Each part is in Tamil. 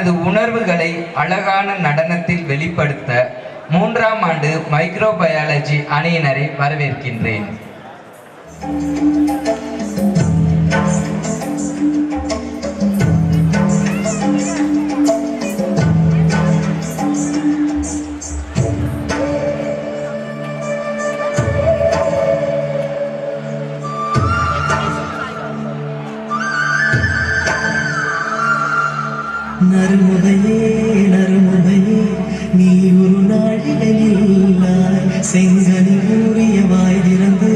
தனது உணர்வுகளை அழகான நடனத்தில் வெளிப்படுத்த 3ஆம் ஆண்டு மைக்ரோபயாலஜி அணியினரை வரவேற்கின்றேன். நறுமுகையே நறுமுகையே நீ ஒரு நாழிகையில்லாய் செங்கனி ஊறிய வாய் திறந்து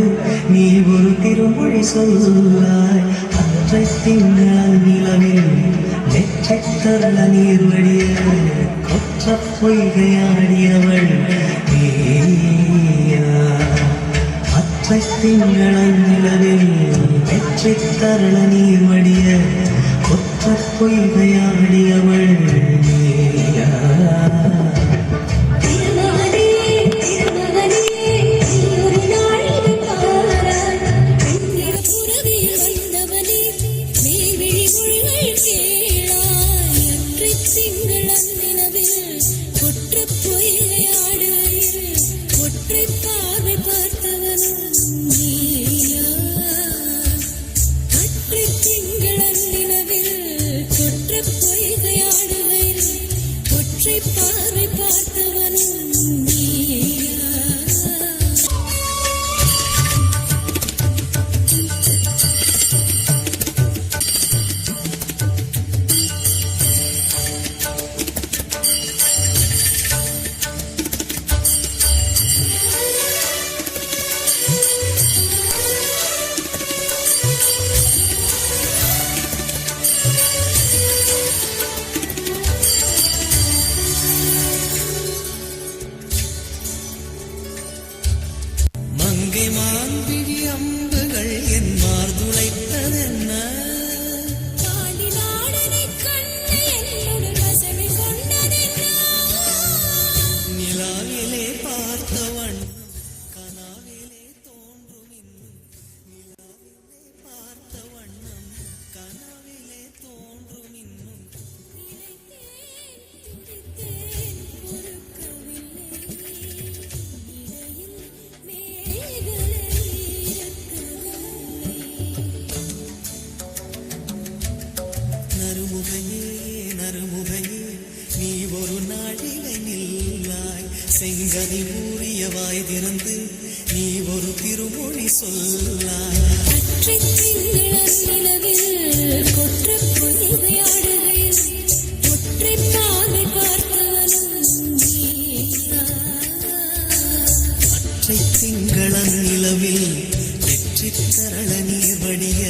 நீ ஒரு திருமொழி சொல்லாய் அற்றை திங்கள் நிலவில் நெற்றித்தருள நீர் வடிய கொற்ற பொய்கையாடியவள் நீயா அற்றை திங்கள் நிலவில் நெற்றித்தருள நீர் வடிய கொற்ற பொய்கையாடியவள் நீயா மான்பிழி அம்புகள் என் மார்துளைத்ததென்ன நிலாவிலே பார்த்தவன் கனாவிலே தோன்றும் நிலாவிலே பார்த்த வண்ணம் கனாவிலே தோன்றும் இன்னும் நறுமுகையே நறுமுகையே நீ ஒரு நாழிகை நில்லாய் செங்கனி ஊறிய வாய் திறந்து நீ ஒரு திருமொழி சொல்லாய் அற்றை திங்களன் நிலவில் வெற்றி தரள நீர் வடிய